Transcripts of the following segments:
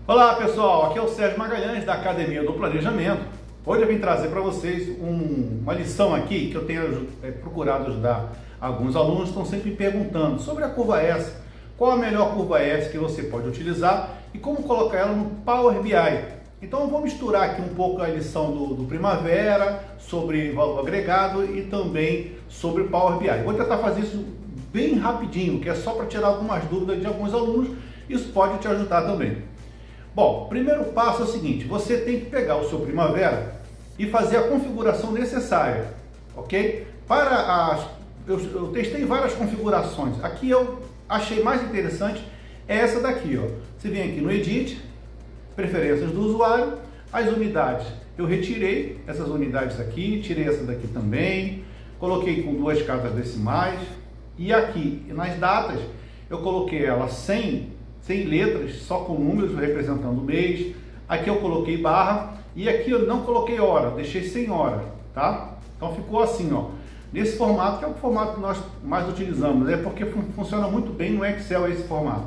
Olá pessoal, aqui é o Sérgio Magalhães da Academia do Planejamento. Hoje eu vim trazer para vocês uma lição aqui que eu tenho procurado ajudar alguns alunos que estão sempre perguntando sobre a curva S, qual a melhor curva S que você pode utilizar e como colocar ela no Power BI. Então eu vou misturar aqui um pouco a lição do Primavera, sobre valor agregado e também sobre Power BI. Vou tentar fazer isso bem rapidinho, que é só para tirar algumas dúvidas de alguns alunos. Isso pode te ajudar também. Bom, primeiro passo é o seguinte: você tem que pegar o seu Primavera e fazer a configuração necessária, ok? Eu testei várias configurações. Aqui eu achei mais interessante essa daqui, ó. Você vem aqui no Edit, Preferências do usuário, as unidades. Eu retirei essas unidades aqui, tirei essa daqui também, coloquei com 2 casas decimais e aqui nas datas eu coloquei ela sem letras, só com números representando o mês. Aqui eu coloquei barra e aqui eu não coloquei hora, deixei sem hora, tá? Então ficou assim, ó, nesse formato, que é o formato que nós mais utilizamos, porque funciona muito bem no Excel esse formato.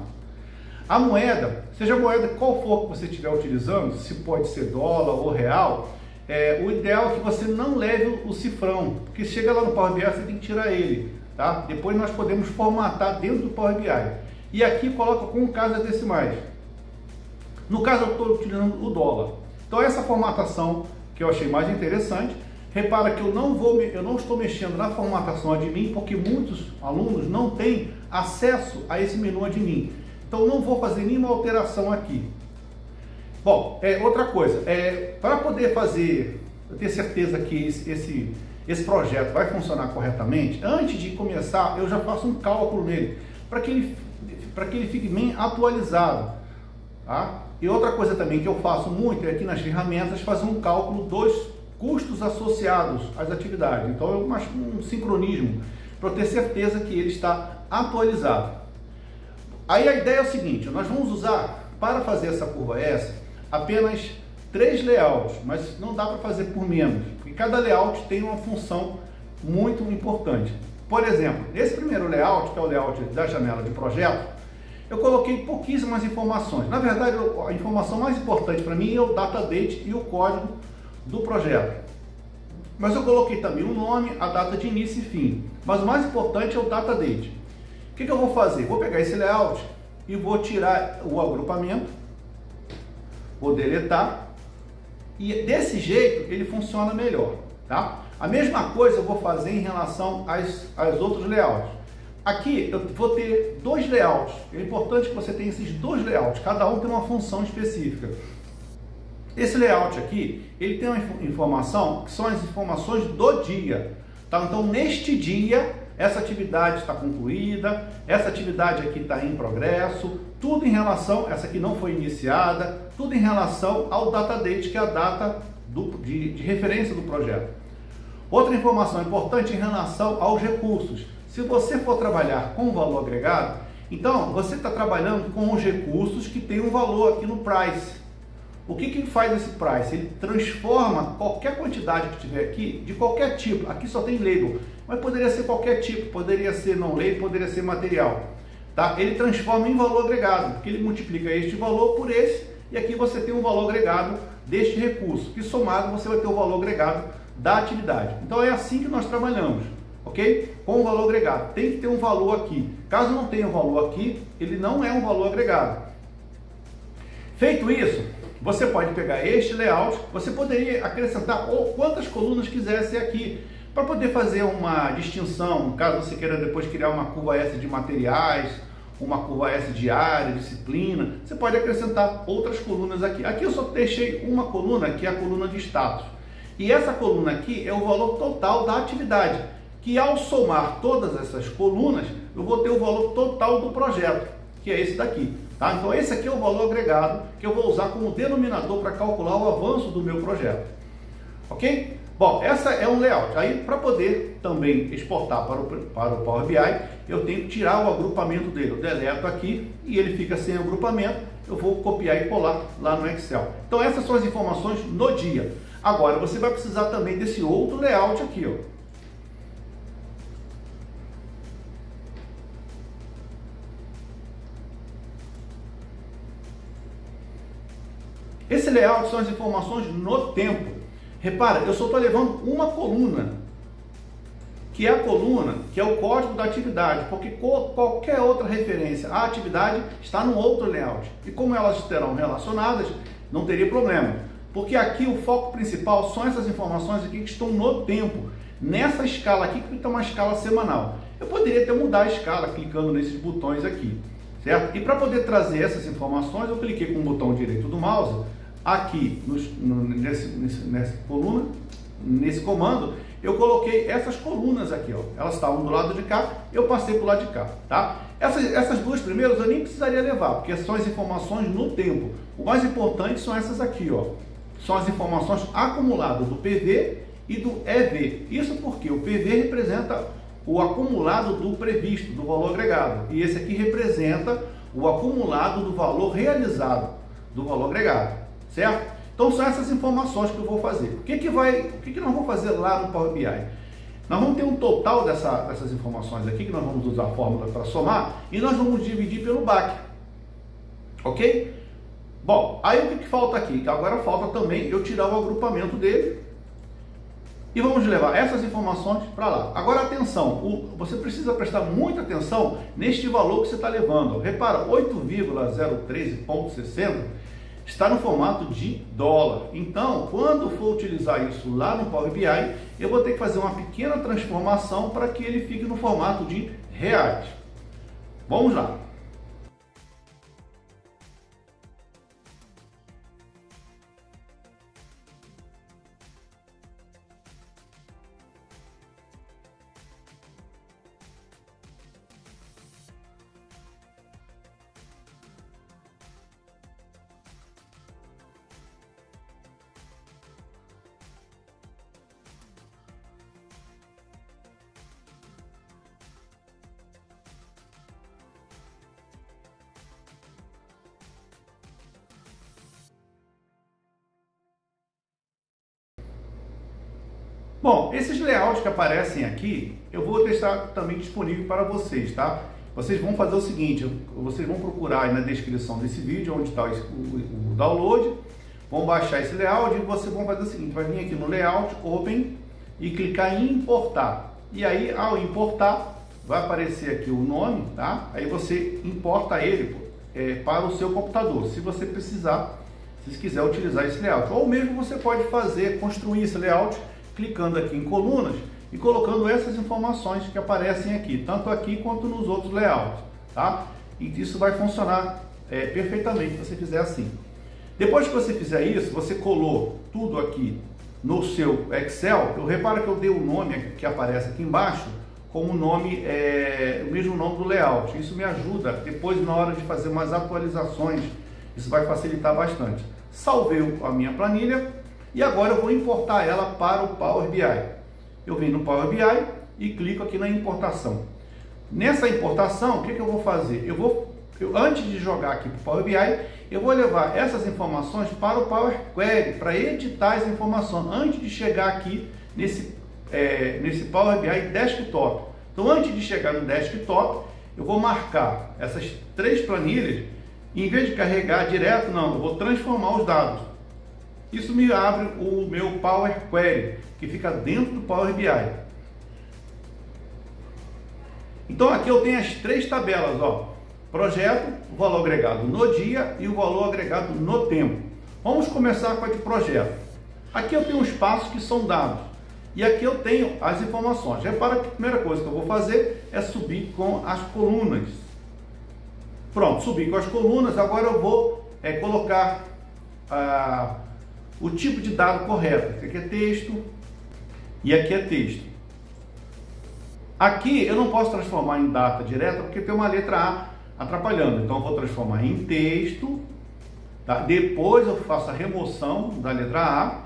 A moeda, seja a moeda qual for que você estiver utilizando, se pode ser dólar ou real, o ideal é que você não leve o cifrão, porque chega lá no Power BI você tem que tirar ele, tá? Depois nós podemos formatar dentro do Power BI. E aqui coloca com casas decimais. No caso eu estou utilizando o dólar. Então essa formatação que eu achei mais interessante. Repara que eu não estou mexendo na formatação admin, porque muitos alunos não têm acesso a esse menu admin. Então eu não vou fazer nenhuma alteração aqui. Bom, outra coisa, para poder eu ter certeza que esse projeto vai funcionar corretamente, antes de começar eu já faço um cálculo nele, para que ele fique bem atualizado, tá? E outra coisa também que eu faço muito é aqui nas ferramentas fazer um cálculo dos custos associados às atividades. Então é um sincronismo para eu ter certeza que ele está atualizado. Aí a ideia é o seguinte: nós vamos usar para fazer essa curva S apenas 3 layouts, mas não dá para fazer por menos, porque cada layout tem uma função muito importante. Por exemplo, nesse primeiro layout, que é o layout da janela de projeto, eu coloquei pouquíssimas informações. Na verdade, a informação mais importante para mim é o data date e o código do projeto. Mas eu coloquei também o nome, a data de início e fim. Mas o mais importante é o data date. O que eu vou fazer? Vou pegar esse layout e vou tirar o agrupamento, vou deletar, e desse jeito ele funciona melhor, tá? A mesma coisa eu vou fazer em relação aos outros layouts. Aqui eu vou ter 2 layouts. É importante que você tenha esses 2 layouts. Cada um tem uma função específica. Esse layout aqui, ele tem uma informação que são as informações do dia, tá? Então neste dia essa atividade está concluída, essa atividade aqui está em progresso, tudo em relação, essa aqui não foi iniciada, tudo em relação ao data date, que é a data de referência do projeto. Outra informação importante em relação aos recursos. Se você for trabalhar com valor agregado, então você está trabalhando com os recursos que tem um valor aqui no price. O que faz esse price? Ele transforma qualquer quantidade que tiver aqui, de qualquer tipo. Aqui só tem label, mas poderia ser qualquer tipo, poderia ser não label, poderia ser material. Tá? Ele transforma em valor agregado, porque ele multiplica este valor por esse, e aqui você tem um valor agregado deste recurso, que somado você vai ter o valor agregado da atividade. Então é assim que nós trabalhamos, ok? Com o valor agregado. Tem que ter um valor aqui. Caso não tenha um valor aqui, ele não é um valor agregado. Feito isso, você pode pegar este layout, você poderia acrescentar quantas colunas quisesse aqui, para poder fazer uma distinção, caso você queira depois criar uma curva S de materiais, uma curva S de área, disciplina, você pode acrescentar outras colunas aqui. Aqui eu só deixei uma coluna, que é a coluna de status. E essa coluna aqui é o valor total da atividade, que ao somar todas essas colunas, eu vou ter o valor total do projeto, que é esse daqui. Tá? Então esse aqui é o valor agregado que eu vou usar como denominador para calcular o avanço do meu projeto. Ok? Bom, essa é um layout. Aí para poder também exportar para o Power BI, eu tenho que tirar o agrupamento dele. Eu deleto aqui e ele fica sem agrupamento. Eu vou copiar e colar lá no Excel. Então essas são as informações no dia. Agora você vai precisar também desse outro layout aqui, ó. Esse layout são as informações no tempo. Repara, eu só estou levando uma coluna, que é a coluna, que é o código da atividade, porque qualquer outra referência à atividade está no outro layout. E como elas estarão relacionadas, não teria problema. Porque aqui o foco principal são essas informações aqui que estão no tempo. Nessa escala aqui, que está uma escala semanal. Eu poderia até mudar a escala clicando nesses botões aqui, certo? E para poder trazer essas informações, eu cliquei com o botão direito do mouse, aqui nessa coluna, nesse comando, eu coloquei essas colunas aqui, ó. Elas estavam do lado de cá, eu passei para o lado de cá, tá? Essas duas primeiras eu nem precisaria levar, porque são as informações no tempo. O mais importante são essas aqui, ó. São as informações acumuladas do PV e do EV. Isso porque o PV representa o acumulado do previsto, do valor agregado. E esse aqui representa o acumulado do valor realizado, do valor agregado, certo? Então são essas informações que eu vou fazer. O que nós vamos fazer lá no Power BI? Nós vamos ter um total dessas informações aqui, que nós vamos usar a fórmula para somar, e nós vamos dividir pelo BAC. Ok? Bom, aí o que falta aqui? Agora falta também eu tirar o agrupamento dele e vamos levar essas informações para lá. Agora atenção, você precisa prestar muita atenção neste valor que você está levando. Repara, 8,013,60 está no formato de dólar. Então, quando for utilizar isso lá no Power BI, eu vou ter que fazer uma pequena transformação para que ele fique no formato de reais. Vamos lá. Bom, esses layouts que aparecem aqui, eu vou deixar também disponível para vocês, tá? Vocês vão fazer o seguinte, vocês vão procurar aí na descrição desse vídeo, onde está o download, vão baixar esse layout e vocês vão fazer o seguinte, vai vir aqui no layout, open, e clicar em importar. E aí, ao importar, vai aparecer aqui o nome, tá? Aí você importa ele para o seu computador, se você precisar, se quiser utilizar esse layout. Ou mesmo você pode construir esse layout, clicando aqui em colunas e colocando essas informações que aparecem aqui, tanto aqui quanto nos outros layouts, tá? E isso vai funcionar perfeitamente se você fizer assim. Depois que você fizer isso, você colou tudo aqui no seu Excel, eu reparo que eu dei o nome que aparece aqui embaixo como o mesmo nome do layout. Isso me ajuda depois na hora de fazer umas atualizações, isso vai facilitar bastante. Salvei a minha planilha. E agora eu vou importar ela para o Power BI. Eu venho no Power BI e clico aqui na importação. Nessa importação, o que eu vou fazer? Antes de jogar aqui para o Power BI, eu vou levar essas informações para o Power Query, para editar as informações, antes de chegar aqui nesse Power BI Desktop. Então, antes de chegar no Desktop, eu vou marcar essas três planilhas, e em vez de carregar direto, não, eu vou transformar os dados. Isso me abre o meu Power Query, que fica dentro do Power BI. Então aqui eu tenho as três tabelas, ó. Projeto, o valor agregado no dia e o valor agregado no tempo. Vamos começar com a de projeto. Aqui eu tenho os passos que são dados. E aqui eu tenho as informações. Repara que a primeira coisa que eu vou fazer é subir com as colunas. Pronto, subi com as colunas. Agora eu vou colocar o tipo de dado correto. Aqui é texto e aqui é texto. Aqui eu não posso transformar em data direta porque tem uma letra A atrapalhando. Então eu vou transformar em texto, tá? Depois eu faço a remoção da letra A.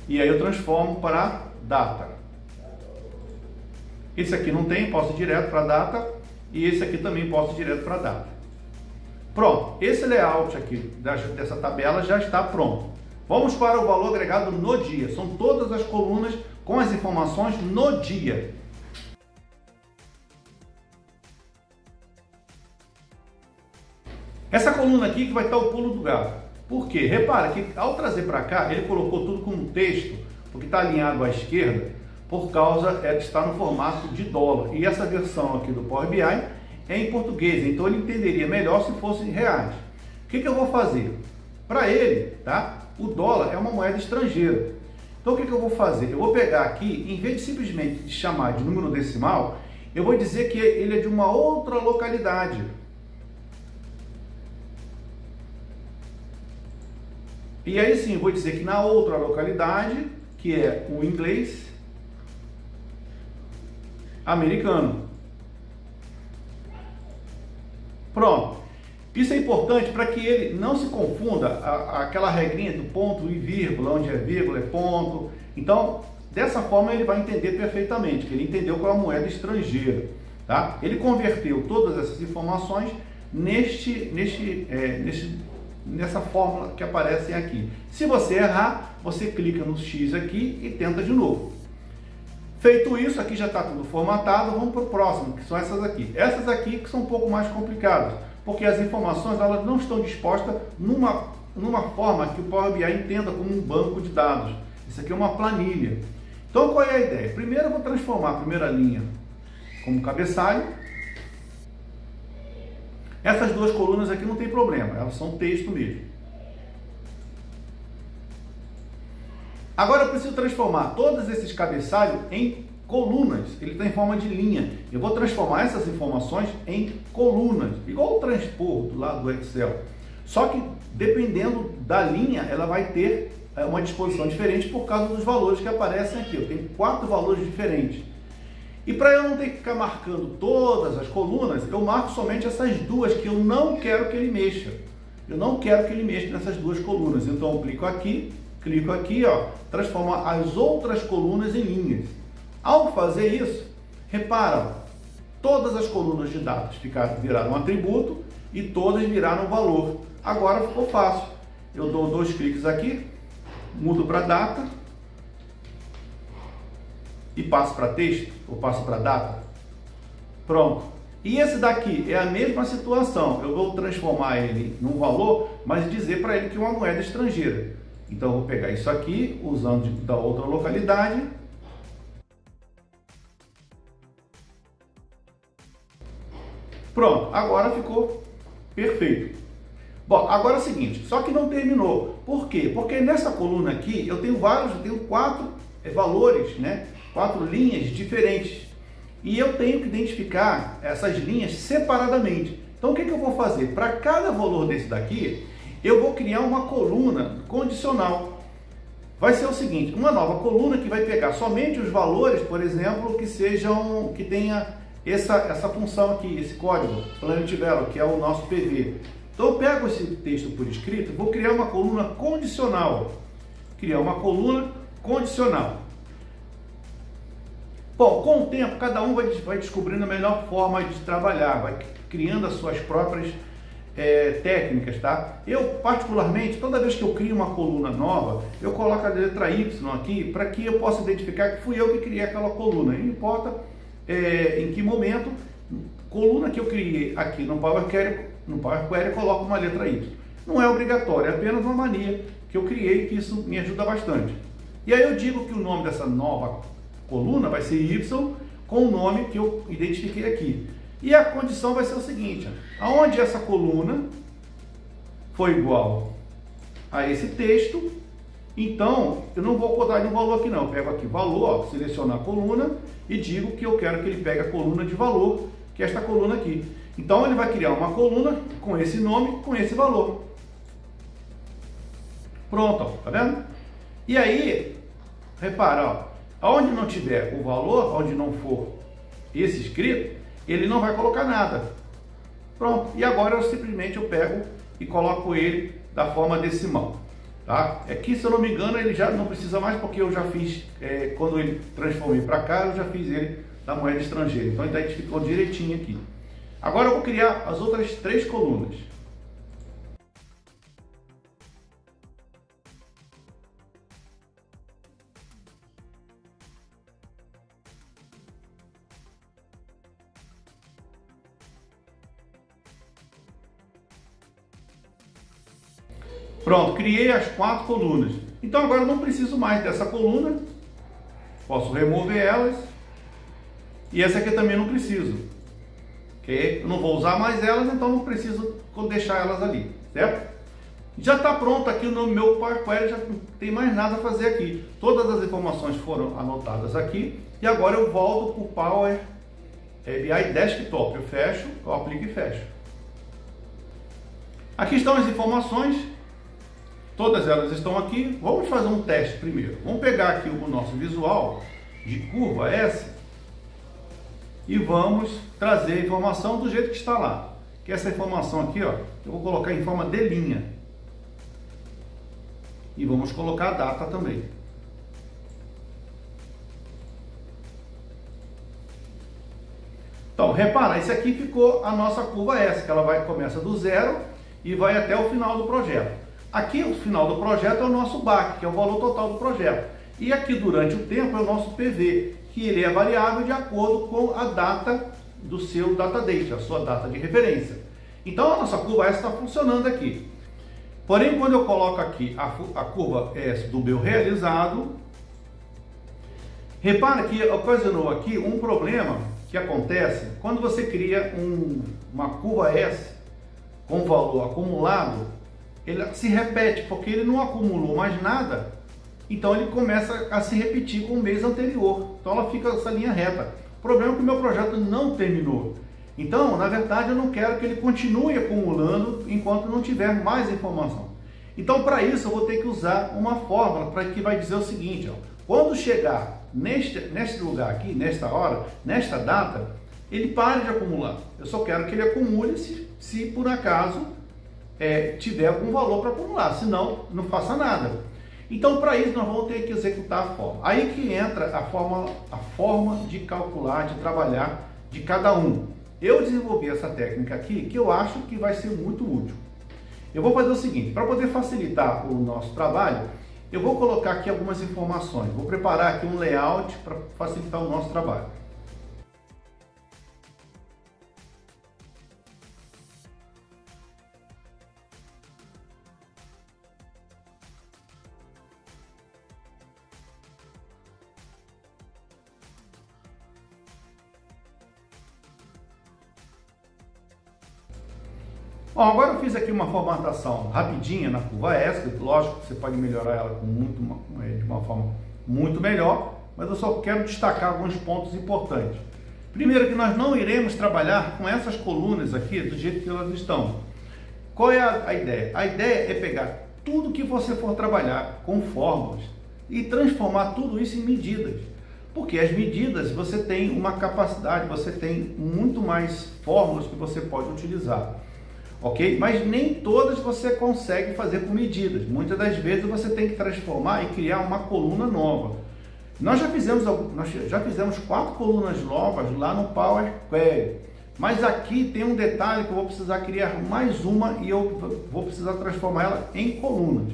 E aí eu transformo para data. Esse aqui não tem, posso ir direto para data. E esse aqui também posso ir direto para data. Pronto, esse layout aqui dessa tabela já está pronto. Vamos para o valor agregado no dia. São todas as colunas com as informações no dia. Essa coluna aqui que vai estar o pulo do gato. Por quê? Repara que ao trazer para cá, ele colocou tudo como texto, porque está alinhado à esquerda, por causa de estar no formato de dólar. E essa versão aqui do Power BI é em português, então ele entenderia melhor se fossem reais. O que eu vou fazer? Para ele, tá? O dólar é uma moeda estrangeira. Então o que eu vou fazer? Eu vou pegar aqui, em vez de simplesmente chamar de número decimal, eu vou dizer que ele é de uma outra localidade. E aí sim, eu vou dizer que na outra localidade, que é o inglês americano. Pronto. Isso é importante para que ele não se confunda aquela regrinha do ponto e vírgula, onde é vírgula é ponto. Então, dessa forma ele vai entender perfeitamente, que ele entendeu qual é a moeda estrangeira. Tá? Ele converteu todas essas informações nessa fórmula que aparecem aqui. Se você errar, você clica no X aqui e tenta de novo. Feito isso, aqui já está tudo formatado, vamos para o próximo, que são essas aqui. Essas aqui que são um pouco mais complicadas, porque as informações elas não estão dispostas numa forma que o Power BI entenda como um banco de dados. Isso aqui é uma planilha. Então qual é a ideia? Primeiro eu vou transformar a primeira linha como cabeçalho. Essas duas colunas aqui não tem problema, elas são texto mesmo. Agora eu preciso transformar todos esses cabeçalhos em colunas. Ele está em forma de linha. Eu vou transformar essas informações em colunas, igual o transpor do lado do Excel. Só que dependendo da linha, ela vai ter uma disposição diferente por causa dos valores que aparecem aqui. Eu tenho 4 valores diferentes. E para eu não ter que ficar marcando todas as colunas, eu marco somente essas duas que eu não quero que ele mexa. Eu não quero que ele mexa nessas duas colunas. Então eu clico aqui, ó, transforma as outras colunas em linhas. Ao fazer isso, repara, todas as colunas de dados viraram um atributo e todas viraram valor. Agora ficou fácil. Eu dou 2 cliques aqui, mudo para data e passo para texto, ou passo para data. Pronto. E esse daqui é a mesma situação. Eu vou transformar ele num valor, mas dizer para ele que é uma moeda estrangeira. Então eu vou pegar isso aqui, usando da outra localidade. Pronto, agora ficou perfeito. Bom, agora é o seguinte, só que não terminou. Por quê? Porque nessa coluna aqui eu tenho 4 valores, né? 4 linhas diferentes. E eu tenho que identificar essas linhas separadamente. Então o que eu vou fazer? Para cada valor desse daqui, eu vou criar uma coluna condicional. Vai ser o seguinte, uma nova coluna que vai pegar somente os valores, por exemplo, que tenha essa função aqui, esse código, Planet Value, que é o nosso PV. Então eu pego esse texto por escrito, vou criar uma coluna condicional. Criar uma coluna condicional. Bom, com o tempo, cada um vai descobrindo a melhor forma de trabalhar, vai criando as suas próprias técnicas, tá? Eu, particularmente, toda vez que eu crio uma coluna nova, eu coloco a letra Y aqui, para que eu possa identificar que fui eu que criei aquela coluna. Não importa em que momento, coluna que eu criei aqui no Power Query, eu coloco uma letra Y. Não é obrigatório, é apenas uma mania que eu criei, que isso me ajuda bastante. E aí eu digo que o nome dessa nova coluna vai ser Y, com o nome que eu identifiquei aqui. E a condição vai ser o seguinte, aonde essa coluna foi igual a esse texto, então eu não vou botar nenhum valor aqui não, eu pego aqui valor, ó, seleciono a coluna e digo que eu quero que ele pegue a coluna de valor, que é esta coluna aqui. Então ele vai criar uma coluna com esse nome, com esse valor. Pronto, ó, tá vendo? E aí, repara, ó, aonde não tiver o valor, onde não for esse escrito, ele não vai colocar nada. Pronto, e agora eu pego e coloco ele da forma decimal. Tá? Aqui, se eu não me engano, ele já não precisa mais, porque eu já fiz, quando ele transformei para cá, eu já fiz ele da moeda estrangeira. Então ele identificou direitinho aqui. Agora eu vou criar as outras 3 colunas. Pronto, criei as 4 colunas. Então agora eu não preciso mais dessa coluna. Posso remover elas. E essa aqui também não preciso. Ok? Eu não vou usar mais elas, então não preciso deixar elas ali, certo? Já está pronto aqui no meu Power Query, já não tem mais nada a fazer aqui. Todas as informações foram anotadas aqui. E agora eu volto para o Power BI Desktop. Eu fecho, eu aplico e fecho. Aqui estão as informações. Todas elas estão aqui. Vamos fazer um teste primeiro. Vamos pegar aqui o nosso visual de curva S e vamos trazer a informação do jeito que está lá. Que essa informação aqui, ó, eu vou colocar em forma de linha. E vamos colocar a data também. Então, repara, esse aqui ficou a nossa curva S, que ela começa do zero e vai até o final do projeto. Aqui, o final do projeto é o nosso BAC, que é o valor total do projeto. E aqui, durante o tempo, é o nosso PV, que ele é variável de acordo com a data do seu data date, a sua data de referência. Então, a nossa curva S está funcionando aqui. Porém, quando eu coloco aqui a curva S do meu realizado, repara que ocasionou aqui um problema que acontece quando você cria uma curva S com valor acumulado. Ele se repete, porque ele não acumulou mais nada, então ele começa a se repetir com o mês anterior. Então ela fica essa linha reta. O problema é que o meu projeto não terminou. Então, na verdade, eu não quero que ele continue acumulando enquanto não tiver mais informação. Então, para isso, eu vou ter que usar uma fórmula que vai dizer o seguinte, ó, quando chegar neste lugar aqui, nesta hora, nesta data, ele pare de acumular. Eu só quero que ele acumule se por acaso tiver algum valor para acumular, senão não faça nada. Então, para isso, nós vamos ter que executar a forma. Aí que entra a forma de calcular, de trabalhar de cada um. Eu desenvolvi essa técnica aqui, que eu acho que vai ser muito útil. Eu vou fazer o seguinte, para poder facilitar o nosso trabalho, eu vou colocar aqui algumas informações. Vou preparar aqui um layout para facilitar o nosso trabalho. Bom, agora eu fiz aqui uma formatação rapidinha na curva S, lógico que você pode melhorar ela de uma forma muito melhor, mas eu só quero destacar alguns pontos importantes. Primeiro, que nós não iremos trabalhar com essas colunas aqui do jeito que elas estão. Qual é a ideia? A ideia é pegar tudo que você for trabalhar com fórmulas e transformar tudo isso em medidas. Porque as medidas, você tem uma capacidade, você tem muito mais fórmulas que você pode utilizar. Ok? Mas nem todas você consegue fazer com medidas. Muitas das vezes você tem que transformar e criar uma coluna nova. Nós já fizemos 4 colunas novas lá no Power Query. Mas aqui tem um detalhe que eu vou precisar criar mais uma e eu vou precisar transformar ela em colunas.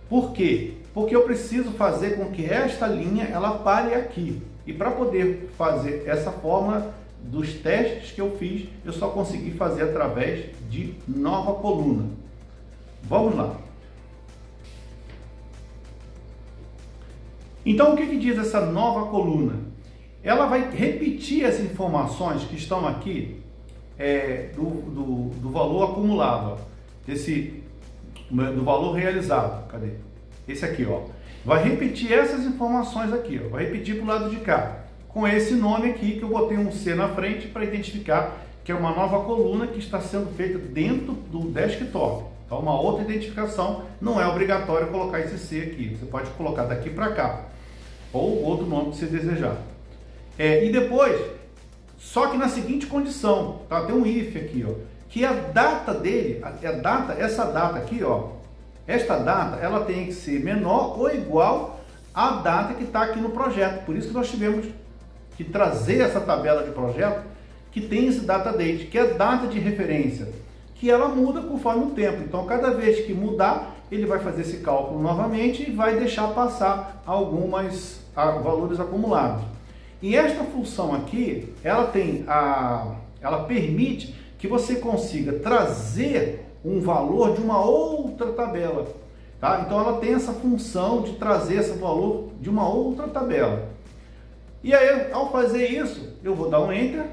Por quê? Porque eu preciso fazer com que esta linha ela pare aqui. E para poder fazer essa fórmula dos testes que eu fiz, eu só consegui fazer através de nova coluna. Vamos lá. Então, o que diz essa nova coluna? Ela vai repetir as informações que estão aqui do valor acumulado, do valor realizado. Cadê? Esse aqui, ó. Vai repetir essas informações aqui, ó. Vai repetir para o lado de cá, com esse nome aqui, que eu botei um C na frente para identificar que é uma nova coluna que está sendo feita dentro do desktop. Então, uma outra identificação, não é obrigatório colocar esse C aqui. Você pode colocar daqui para cá, ou outro nome que você desejar. E depois, só que na seguinte condição, tá? Tem um if aqui, ó, que a data dele, essa data aqui, ó, esta data, ela tem que ser menor ou igual à data que está aqui no projeto. Por isso que nós tivemos que trazer essa tabela de projeto que tem esse data date, que é data de referência, que ela muda conforme o tempo. Então, cada vez que mudar, ele vai fazer esse cálculo novamente e vai deixar passar alguns valores acumulados. E esta função aqui, ela permite que você consiga trazer um valor de uma outra tabela. Tá? Então ela tem essa função de trazer esse valor de uma outra tabela. E aí, ao fazer isso, eu vou dar um Enter.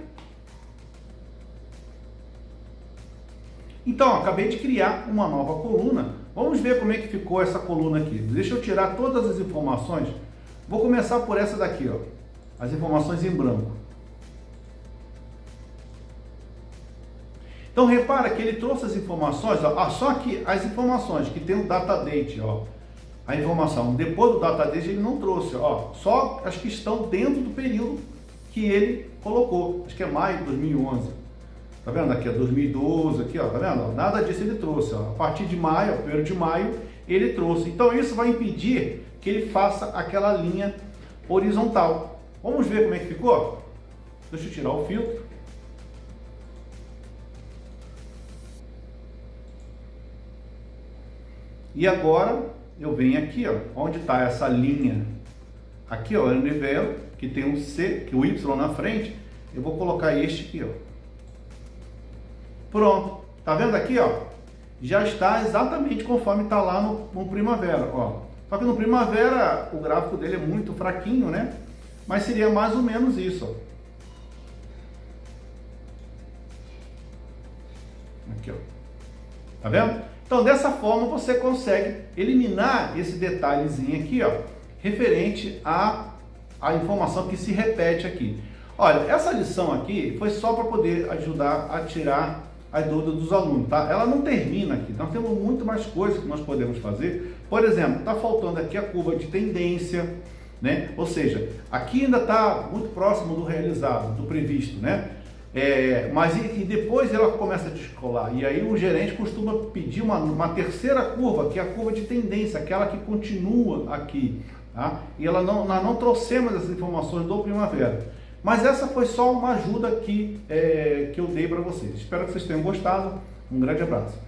Então, acabei de criar uma nova coluna. Vamos ver como é que ficou essa coluna aqui. Deixa eu tirar todas as informações. Vou começar por essa daqui, ó. As informações em branco. Então, repara que ele trouxe as informações, ó, só que as informações que tem o data date, ó, a informação depois do data date ele não trouxe, ó, só as que estão dentro do período que ele colocou. Acho que é maio de 2011. Tá vendo aqui, ó, 2012, aqui, ó, tá vendo? Nada disso ele trouxe, ó. A partir de maio, 1º de maio, ele trouxe. Então isso vai impedir que ele faça aquela linha horizontal. Vamos ver como é que ficou? Deixa eu tirar o filtro. E agora eu venho aqui, ó, onde está essa linha, aqui, ó, o nível que tem um C, que o Y na frente, eu vou colocar este aqui, ó. Pronto, tá vendo aqui, ó? Já está exatamente conforme está lá no Primavera, ó. Só que no Primavera o gráfico dele é muito fraquinho, né? Mas seria mais ou menos isso, ó. Aqui, ó. Tá vendo? Então, dessa forma, você consegue eliminar esse detalhezinho aqui, ó, referente à informação que se repete aqui. Olha, essa lição aqui foi só para poder ajudar a tirar as dúvidas dos alunos, tá? Ela não termina aqui, nós temos muito mais coisas que nós podemos fazer. Por exemplo, está faltando aqui a curva de tendência, né? Ou seja, aqui ainda está muito próximo do realizado, do previsto, né? Mas depois ela começa a descolar, e aí o gerente costuma pedir uma terceira curva, que é a curva de tendência, aquela que continua aqui, tá? E nós não trouxemos essas informações do Primavera, mas essa foi só uma ajuda que eu dei para vocês. Espero que vocês tenham gostado. Um grande abraço.